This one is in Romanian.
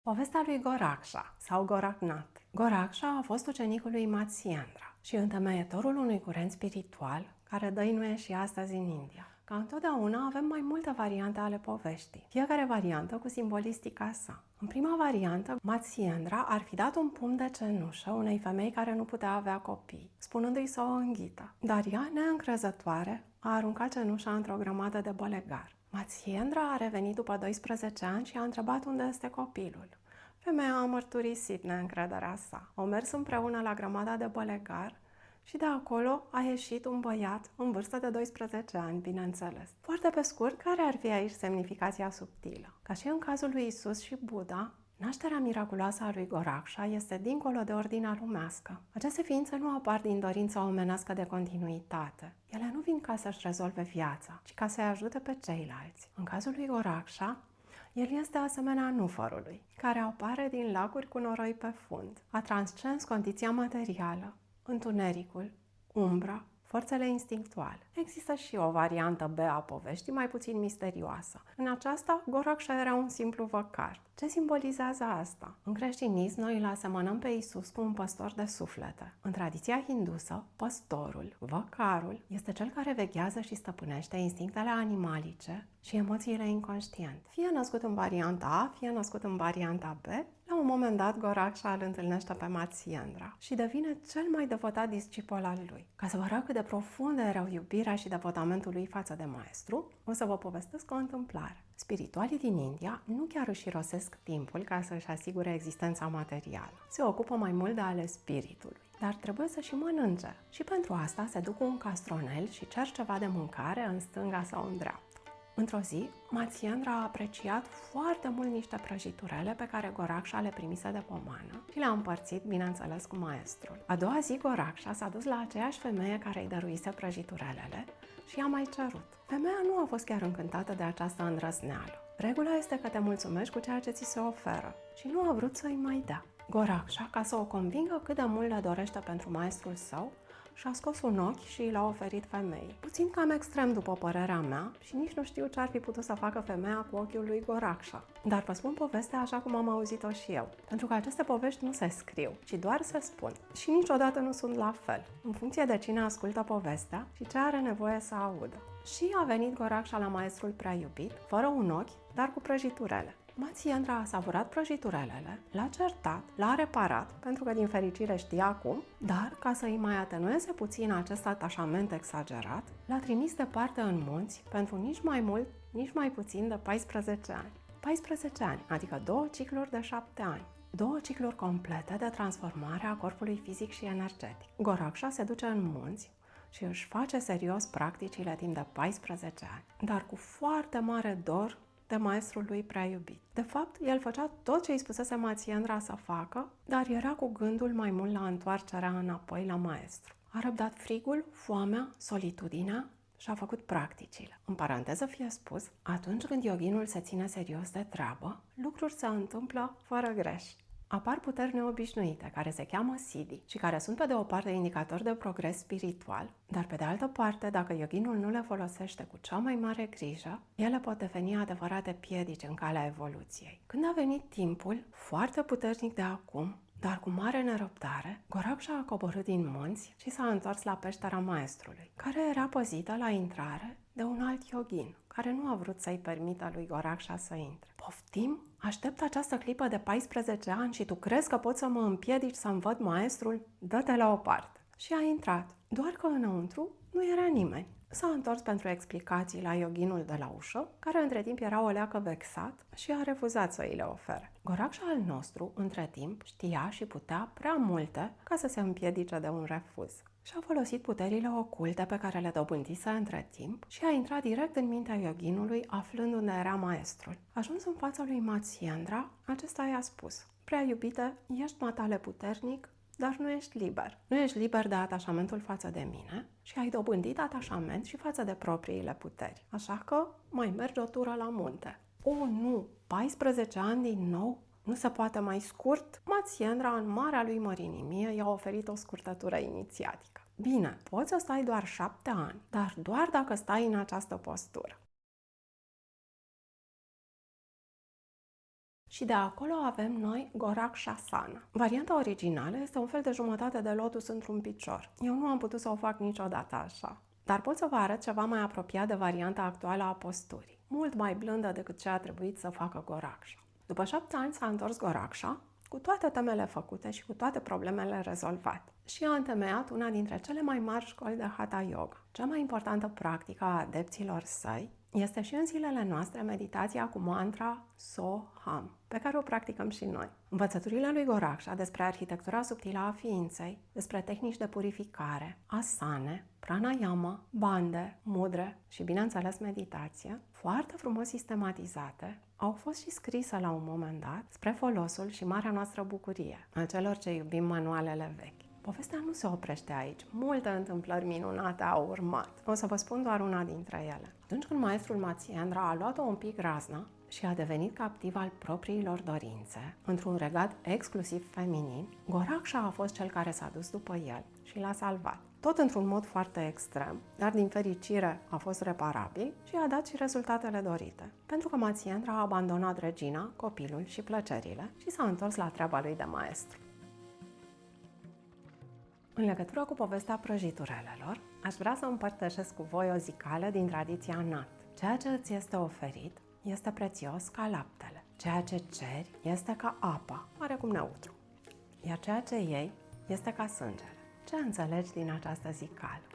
Povestea lui Goraksha sau Goraknath. Goraksha a fost ucenicul lui Matsyendra și întemeietorul unui curent spiritual care dăinuie și astăzi în India. Ca întotdeauna avem mai multe variante ale poveștii, fiecare variantă cu simbolistica sa. În prima variantă, Matsyendra ar fi dat un pumn de cenușă unei femei care nu putea avea copii, spunându-i să o înghită. Dar ea, neîncrezătoare, a aruncat cenușa într-o grămadă de bălegar. Matsyendra a revenit după 12 ani și a întrebat unde este copilul. Femeia a mărturisit neîncrederea sa. Au mers împreună la grămada de bălegar și de acolo a ieșit un băiat în vârstă de 12 ani, bineînțeles. Foarte pe scurt, care ar fi aici semnificația subtilă? Ca și în cazul lui Isus și Buddha, nașterea miraculoasă a lui Goraksha este dincolo de ordinea lumească. Aceste ființe nu apar din dorința omenească de continuitate. Ele nu vin ca să-și rezolve viața, ci ca să-i ajute pe ceilalți. În cazul lui Goraksha, el este asemenea nufărului, care apare din lacuri cu noroi pe fund. A transcens condiția materială, întunericul, umbra, forțele instinctuale. Există și o variantă B a poveștii, mai puțin misterioasă. În aceasta, Goraksha era un simplu văcar. Ce simbolizează asta? În creștinism, noi îl asemănăm pe Isus cu un păstor de suflete. În tradiția hindusă, păstorul, văcarul, este cel care veghează și stăpânește instinctele animalice și emoțiile inconștiente. Fie născut în varianta A, fie născut în varianta B, la un moment dat Goraksha îl întâlnește pe Matsyendra și devine cel mai devotat discipol al lui. Ca să vă arăt cât de profundă erau iubirea și devotamentul lui față de maestru, o să vă povestesc o întâmplare. Spiritualii din India nu chiar își irosesc timpul ca să își asigure existența materială. Se ocupă mai mult de ale spiritului, dar trebuie să și mănânce. Și pentru asta se duc cu un castronel și cer ceva de mâncare în stânga sau în dreapta. Într-o zi, Matsyendra a apreciat foarte mult niște prăjiturele pe care Goraksha le primise de pomană și le-a împărțit, bineînțeles, cu maestrul. A doua zi, Goraksha s-a dus la aceeași femeie care îi dăruise prăjiturelele și i-a mai cerut. Femeia nu a fost chiar încântată de această îndrăzneală. Regula este că te mulțumești cu ceea ce ți se oferă și nu a vrut să-i mai dea. Goraksha, ca să o convingă cât de mult le dorește pentru maestrul său, și-a scos un ochi și l-a oferit femeii. Puțin cam extrem după părerea mea și nici nu știu ce ar fi putut să facă femeia cu ochiul lui Goraksha. Dar vă spun povestea așa cum am auzit-o și eu. Pentru că aceste povești nu se scriu, ci doar se spun. Și niciodată nu sunt la fel, în funcție de cine ascultă povestea și ce are nevoie să audă. Și a venit Goraksha la maestrul prea iubit, fără un ochi, dar cu prăjiturele. Matsyendra a savurat prăjiturelele, l-a certat, l-a reparat, pentru că din fericire știa cum, dar, ca să îi mai atenueze puțin acest atașament exagerat, l-a trimis departe în munți pentru nici mai mult, nici mai puțin de 14 ani. 14 ani, adică 2 cicluri de 7 ani. 2 cicluri complete de transformare a corpului fizic și energetic. Goraksha se duce în munți și își face serios practicile timp de 14 ani, dar cu foarte mare dor de maestrul lui prea iubit. De fapt, el făcea tot ce îi spusese Matsyendra să facă, dar era cu gândul mai mult la întoarcerea înapoi la maestru. A răbdat frigul, foamea, solitudinea și a făcut practicile. În paranteză fie spus, atunci când yoghinul se ține serios de treabă, lucruri se întâmplă fără greș. Apar puteri neobișnuite, care se cheamă siddhi și care sunt pe de o parte indicatori de progres spiritual, dar pe de altă parte, dacă yoghinul nu le folosește cu cea mai mare grijă, ele pot deveni adevărate piedici în calea evoluției. Când a venit timpul, foarte puternic de acum, dar cu mare nerăbdare, Goraksha a coborât din munți și s-a întors la peștera maestrului, care era păzită la intrare de un alt yoghin, care nu a vrut să-i permită lui Goraksha să intre. Poftim? Aștept această clipă de 14 ani și tu crezi că poți să mă împiedici să-mi văd maestrul? Dă-te la o parte! Și a intrat, doar că înăuntru nu era nimeni. S-a întors pentru explicații la yoghinul de la ușă, care între timp era o leacă vexat și a refuzat să îi le ofere. Goraksha al nostru, între timp, știa și putea prea multe ca să se împiedice de un refuz. Și-a folosit puterile oculte pe care le dobândise între timp și a intrat direct în mintea yoghinului, aflând unde era maestrul. Ajuns în fața lui Matsyendra, acesta i-a spus: prea iubite, ești matale puternic, dar nu ești liber. Nu ești liber de atașamentul față de mine și ai dobândit atașament și față de propriile puteri. Așa că mai mergi o tură la munte. O, nu! 14 ani din nou? Nu se poate mai scurt? Matsyendra, în marea lui mărinimie, i-a oferit o scurtătură inițiatică. Bine, poți să stai doar 7 ani, dar doar dacă stai în această postură. Și de acolo avem noi Gorakshasana. Varianta originală este un fel de jumătate de lotus într-un picior. Eu nu am putut să o fac niciodată așa. Dar pot să vă arăt ceva mai apropiat de varianta actuală a posturii, mult mai blândă decât ce a trebuit să facă Goraksha. După 7 ani s-a întors Goraksha, cu toate temele făcute și cu toate problemele rezolvate. Și a întemeiat una dintre cele mai mari școli de Hatha Yoga. Cea mai importantă practică a adepților săi este și în zilele noastre meditația cu mantra Soham, pe care o practicăm și noi. Învățăturile lui Goraksha despre arhitectura subtilă a ființei, despre tehnici de purificare, asane, pranayama, bande, mudre și, bineînțeles, meditație, foarte frumos sistematizate, au fost și scrise la un moment dat spre folosul și marea noastră bucurie a celor ce iubim manualele vechi. Povestea nu se oprește aici. Multe întâmplări minunate au urmat. O să vă spun doar una dintre ele. Atunci când maestrul Matsyendra a luat-o un pic razna și a devenit captiv al propriilor dorințe, într-un regat exclusiv feminin, Goraksha a fost cel care s-a dus după el și l-a salvat. Tot într-un mod foarte extrem, dar din fericire a fost reparabil și a dat și rezultatele dorite. Pentru că Matsyendra a abandonat regina, copilul și plăcerile și s-a întors la treaba lui de maestru. În legătură cu povestea prăjiturelelor, aș vrea să împărtășesc cu voi o zicală din tradiția Nat. Ceea ce îți este oferit este prețios ca laptele. Ceea ce ceri este ca apa, oarecum neutru. Iar ceea ce iei este ca sângele. Ce înțelegi din această zicală?